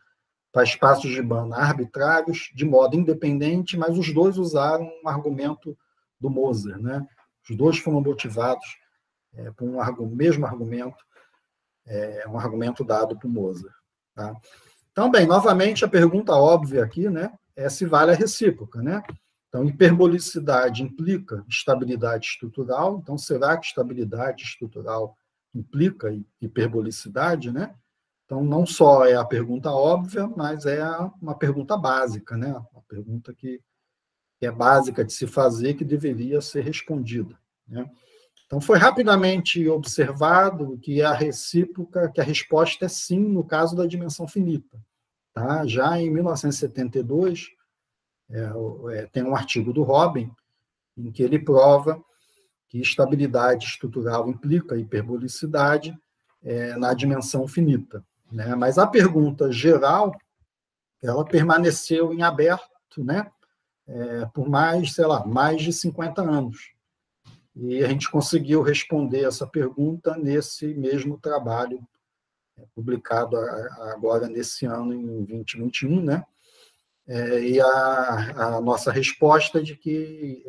para espaços de banda arbitrários de modo independente, mas os dois usaram um argumento do Moser, né? Os dois foram motivados por um mesmo argumento, um argumento dado por Moser, tá? Então, bem, novamente, a pergunta óbvia aqui, né, é se vale a recíproca, né? Então, hiperbolicidade implica estabilidade estrutural, então, será que estabilidade estrutural implica hiperbolicidade, né? Então, não só é a pergunta óbvia, mas é uma pergunta básica, né? Uma pergunta que é básica de se fazer, que deveria ser respondida, né? Então, foi rapidamente observado que a recíproca, que a resposta é sim, no caso da dimensão finita. Tá? Já em 1972, tem um artigo do Robin, em que ele prova que estabilidade estrutural implica hiperbolicidade na dimensão finita, né? Mas a pergunta geral, ela permaneceu em aberto, né? Por mais, sei lá, mais de 50 anos. E a gente conseguiu responder essa pergunta nesse mesmo trabalho, publicado agora nesse ano, em 2021, né? E a nossa resposta é de que,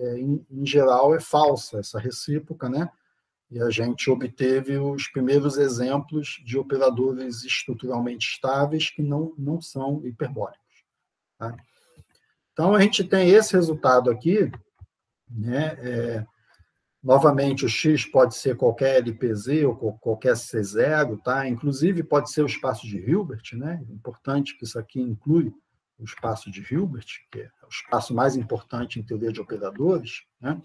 em geral, é falsa essa recíproca, né? E a gente obteve os primeiros exemplos de operadores estruturalmente estáveis que não são hiperbólicos. Tá? Então, a gente tem esse resultado aqui, né? Novamente, o X pode ser qualquer LPZ ou qualquer C0, tá? Inclusive, pode ser o espaço de Hilbert, né? É importante que isso aqui inclui o espaço de Hilbert, que é o espaço mais importante em teoria de operadores, né?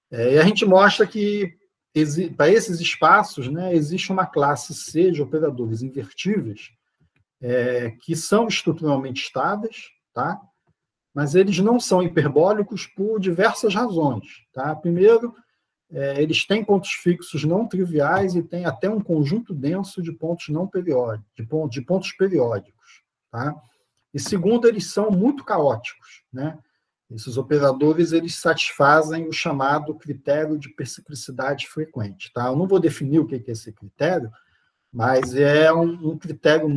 E a gente mostra que, para esses espaços, né, existe uma classe C de operadores invertíveis que são estruturalmente estáveis, tá? Mas eles não são hiperbólicos por diversas razões. Tá? Primeiro, eles têm pontos fixos não triviais e têm até um conjunto denso de pontos não periódicos, de pontos periódicos. Tá? E segundo, eles são muito caóticos. Né? Esses operadores eles satisfazem o chamado critério de perciclicidade frequente. Tá? Eu não vou definir o que é esse critério, mas é um critério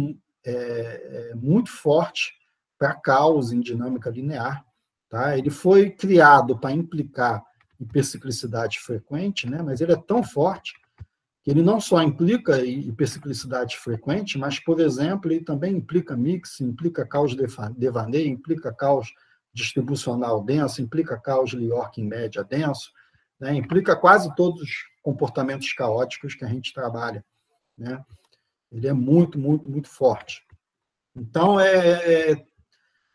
muito forte para caos em dinâmica linear. Tá? Ele foi criado para implicar hiperciclicidade frequente, né? Mas ele é tão forte que ele não só implica hiperciclicidade frequente, mas, por exemplo, ele também implica mix, implica caos devaneio, implica caos distribucional denso, implica caos York em média denso, né? Implica quase todos os comportamentos caóticos que a gente trabalha. Né? Ele é muito, muito, muito forte. Então,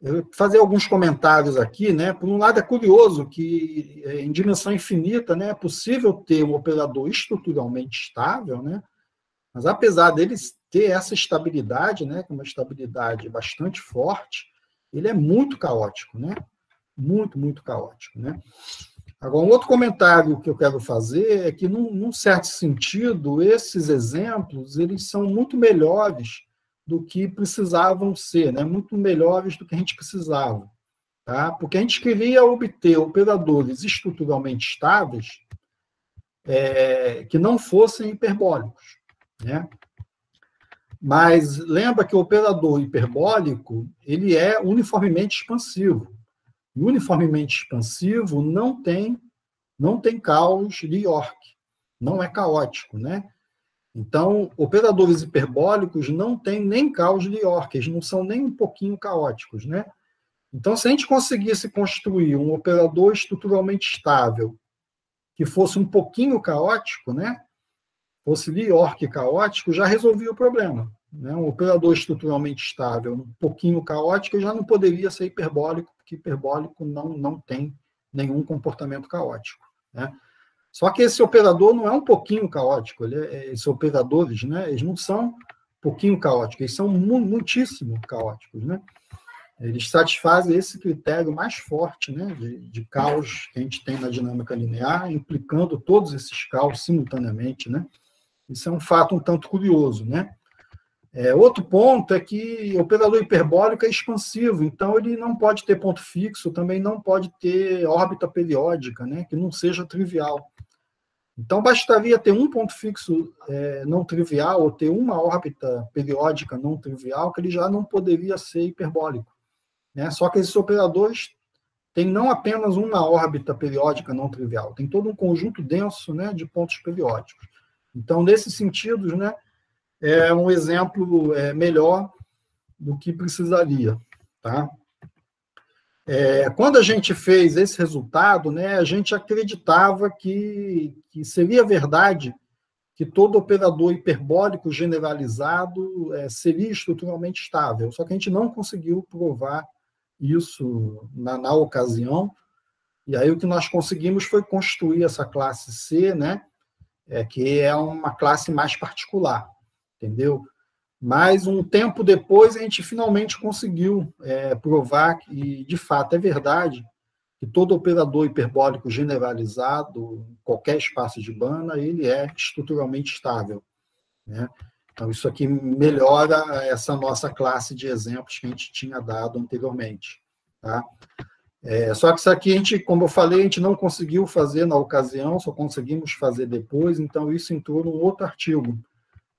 eu vou fazer alguns comentários aqui, né? Por um lado, é curioso que em dimensão infinita, né, é possível ter um operador estruturalmente estável, né? Mas apesar dele ter essa estabilidade, né, que é uma estabilidade bastante forte, ele é muito caótico, né? Muito, muito caótico, né? Agora, um outro comentário que eu quero fazer é que, num certo sentido, esses exemplos eles são muito melhores do que precisavam ser, né? Muito melhores do que a gente precisava. Tá? Porque a gente queria obter operadores estruturalmente estáveis que não fossem hiperbólicos. Né? Mas lembra que o operador hiperbólico ele é uniformemente expansivo. E uniformemente expansivo não tem caos de York, não é caótico, né? Então, operadores hiperbólicos não têm nem caos de York, eles não são nem um pouquinho caóticos, né? Então, se a gente conseguisse construir um operador estruturalmente estável que fosse um pouquinho caótico, né? Fosse York caótico, já resolvia o problema. né? Um operador estruturalmente estável, um pouquinho caótico, já não poderia ser hiperbólico, porque hiperbólico não tem nenhum comportamento caótico, né? Só que esse operador não é um pouquinho caótico, esses operadores, né, eles não são um pouquinho caóticos, eles são muitíssimo caóticos, né? Eles satisfazem esse critério mais forte, né, de caos que a gente tem na dinâmica linear, implicando todos esses caos simultaneamente, né? Isso é um fato um tanto curioso, né? Outro ponto é que o operador hiperbólico é expansivo, então ele não pode ter ponto fixo, também não pode ter órbita periódica, né, que não seja trivial. Então, bastaria ter um ponto fixo não trivial ou ter uma órbita periódica não trivial, que ele já não poderia ser hiperbólico, né? Só que esses operadores têm não apenas uma órbita periódica não trivial, tem todo um conjunto denso, né, de pontos periódicos. Então, nesses sentidos, né, é um exemplo melhor do que precisaria, tá? Quando a gente fez esse resultado, né, a gente acreditava que seria verdade que todo operador hiperbólico generalizado seria estruturalmente estável, só que a gente não conseguiu provar isso na ocasião, e aí o que nós conseguimos foi construir essa classe C, né, que é uma classe mais particular, entendeu? Mas um tempo depois a gente finalmente conseguiu provar que, de fato, é verdade que todo operador hiperbólico generalizado, em qualquer espaço de Banach, ele é estruturalmente estável, né? Então, isso aqui melhora essa nossa classe de exemplos que a gente tinha dado anteriormente, tá? Só que isso aqui, a gente, como eu falei, a gente não conseguiu fazer na ocasião, só conseguimos fazer depois, então isso entrou num outro artigo,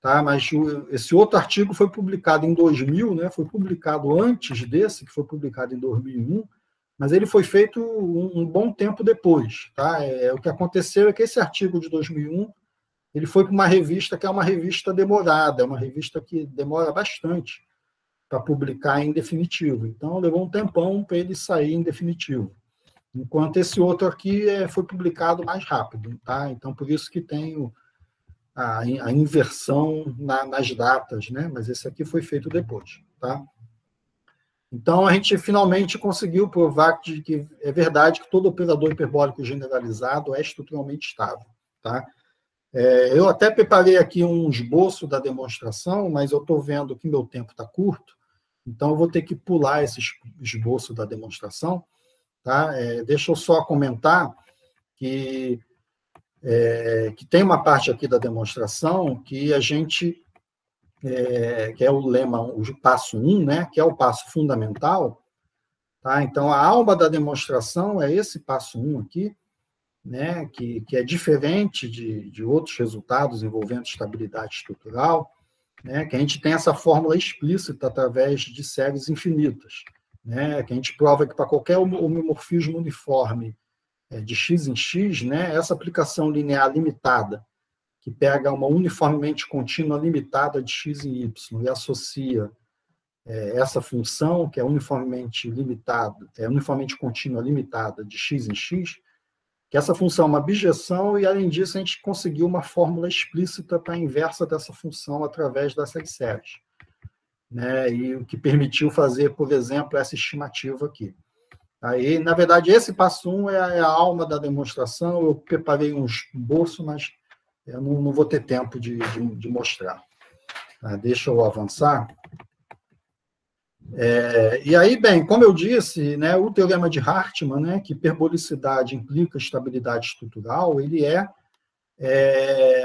tá? Mas esse outro artigo foi publicado em 2000, né? Foi publicado antes desse, que foi publicado em 2001, mas ele foi feito um bom tempo depois, tá? O que aconteceu é que esse artigo de 2001 ele foi para uma revista que é uma revista demorada, é uma revista que demora bastante para publicar em definitivo. Então, levou um tempão para ele sair em definitivo. Enquanto esse outro aqui foi publicado mais rápido, tá? Então, por isso que tem a inversão nas datas, né? Mas esse aqui foi feito depois, tá? Então, a gente finalmente conseguiu provar que é verdade que todo operador hiperbólico generalizado é estruturalmente estável, tá? Eu até preparei aqui um esboço da demonstração, mas eu estou vendo que meu tempo está curto, então eu vou ter que pular esse esboço da demonstração, tá? Deixa eu só comentar que tem uma parte aqui da demonstração que a gente, que é o lema, o passo 1, né, que é o passo fundamental, tá? Então, a alma da demonstração é esse passo 1 aqui, né, que é diferente de outros resultados envolvendo estabilidade estrutural, né, que a gente tem essa fórmula explícita através de séries infinitas, né, que a gente prova que para qualquer homomorfismo uniforme de x em x, né, essa aplicação linear limitada, que pega uma uniformemente contínua limitada de x em y e associa essa função, que é uniformemente limitada, uniformemente contínua limitada de x em x, que essa função é uma bijeção, e, além disso, a gente conseguiu uma fórmula explícita para a inversa dessa função através dessas séries, né? E o que permitiu fazer, por exemplo, essa estimativa aqui. Aí, na verdade, esse passo 1 é a alma da demonstração. Eu preparei um esboço, mas eu não vou ter tempo de mostrar. Deixa eu avançar. E aí, bem, como eu disse, né, o teorema de Hartmann, né, que hiperbolicidade implica estabilidade estrutural, ele é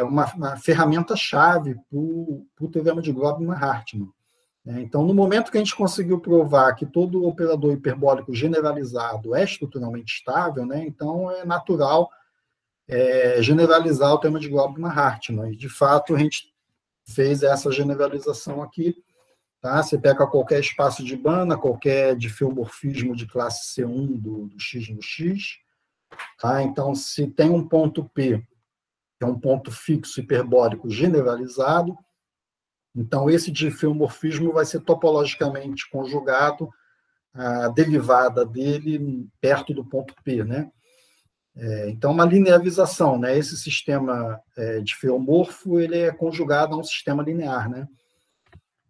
uma ferramenta-chave para o teorema de Grobman-Hartmann. Então, no momento que a gente conseguiu provar que todo operador hiperbólico generalizado é estruturalmente estável, né, então é natural generalizar o teorema de Grobman-Hartmann. E, de fato, a gente fez essa generalização aqui. Tá? Você pega qualquer espaço de Banach, qualquer diffeomorfismo de classe C1 do x no x. Tá? Então, se tem um ponto P, que é um ponto fixo hiperbólico generalizado, então esse diffeomorfismo vai ser topologicamente conjugado à derivada dele perto do ponto P. Né? Então, uma linearização. Né? Esse sistema diffeomorfo ele é conjugado a um sistema linear. Né?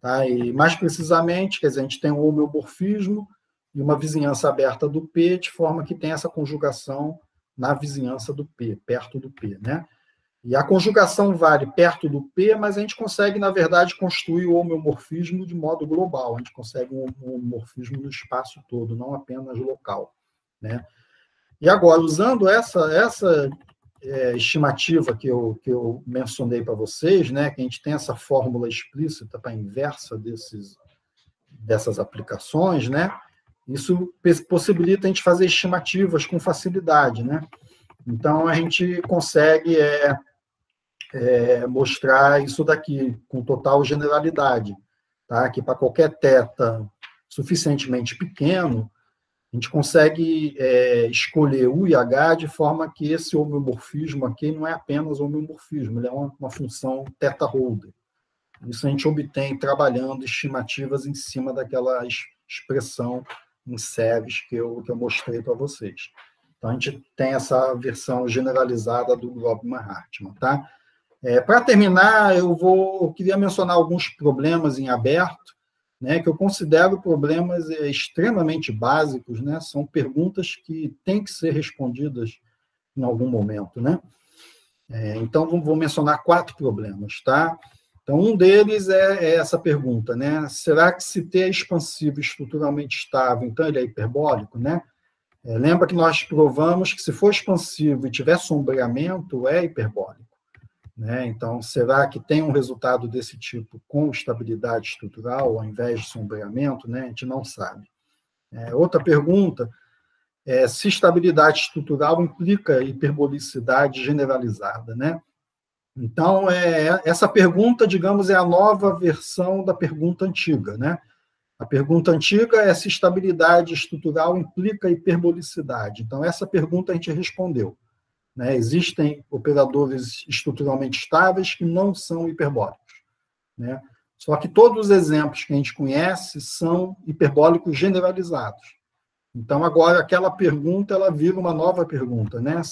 Tá? E, mais precisamente, quer dizer, a gente tem um homeomorfismo e uma vizinhança aberta do P, de forma que tem essa conjugação na vizinhança do P, perto do P, né? E a conjugação vale perto do P, mas a gente consegue, na verdade, construir o homeomorfismo de modo global. A gente consegue um homeomorfismo no espaço todo, não apenas local, né? E agora, usando essa estimativa que eu mencionei para vocês, né, que a gente tem essa fórmula explícita para a inversa dessas aplicações, né, isso possibilita a gente fazer estimativas com facilidade, né? Então, a gente consegue mostrar isso daqui com total generalidade, tá? Que para qualquer θ suficientemente pequeno, a gente consegue escolher U e H de forma que esse homeomorfismo aqui não é apenas homeomorfismo, ele é uma função θ-holder. Isso a gente obtém trabalhando estimativas em cima daquela expressão em séries que eu mostrei para vocês. Então, a gente tem essa versão generalizada do Grobman-Hartmann, tá? Para terminar, eu queria mencionar alguns problemas em aberto, né, que eu considero problemas extremamente básicos, né? São perguntas que têm que ser respondidas em algum momento, né? Então, vou mencionar 4 problemas, tá? Então, um deles é essa pergunta, né? Será que se T é expansivo estruturalmente estável, então ele é hiperbólico, né? Lembra que nós provamos que se for expansivo e tiver sombreamento, é hiperbólico, né? Então, será que tem um resultado desse tipo com estabilidade estrutural ao invés de sombreamento, né? A gente não sabe. Outra pergunta é se estabilidade estrutural implica hiperbolicidade generalizada, né? Então, essa pergunta, digamos, é a nova versão da pergunta antiga, né? A pergunta antiga é se estabilidade estrutural implica hiperbolicidade. Então, essa pergunta a gente respondeu, né? Existem operadores estruturalmente estáveis que não são hiperbólicos, né? Só que todos os exemplos que a gente conhece são hiperbólicos generalizados. Então, agora, aquela pergunta ela vira uma nova pergunta, né?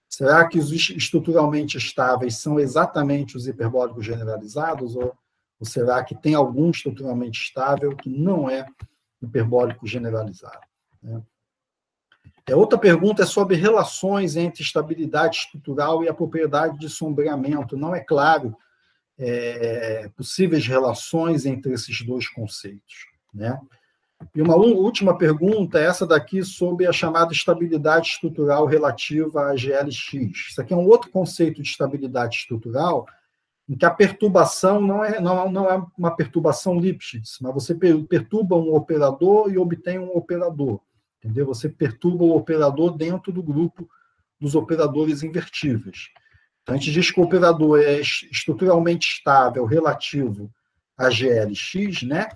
Será que os estruturalmente estáveis são exatamente os hiperbólicos generalizados? Ou será que tem algum estruturalmente estável que não é hiperbólico generalizado, né? Outra pergunta é sobre relações entre estabilidade estrutural e a propriedade de sombreamento. Não é claro possíveis relações entre esses dois conceitos, né? E uma última pergunta é essa daqui sobre a chamada estabilidade estrutural relativa a GLX. Isso aqui é um outro conceito de estabilidade estrutural em que a perturbação não é uma perturbação Lipschitz, mas você perturba um operador e obtém um operador. Entendeu? Você perturba o operador dentro do grupo dos operadores invertíveis. Então, a gente diz que o operador é estruturalmente estável relativo a GLX, né?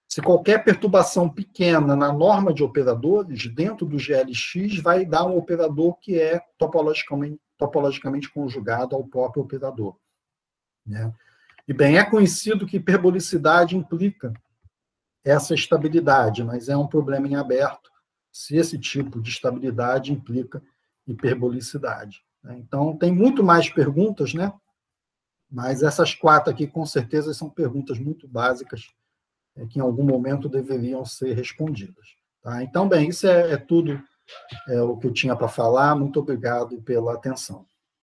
Se qualquer perturbação pequena na norma de operadores, dentro do GLX, vai dar um operador que é topologicamente conjugado ao próprio operador, né? E bem, é conhecido que hiperbolicidade implica essa estabilidade, mas é um problema em aberto se esse tipo de estabilidade implica hiperbolicidade, né? Então, tem muito mais perguntas, né? Mas essas 4 aqui, com certeza, são perguntas muito básicas que em algum momento deveriam ser respondidas, tá? Então, bem, isso é tudo o que eu tinha para falar. Muito obrigado pela atenção.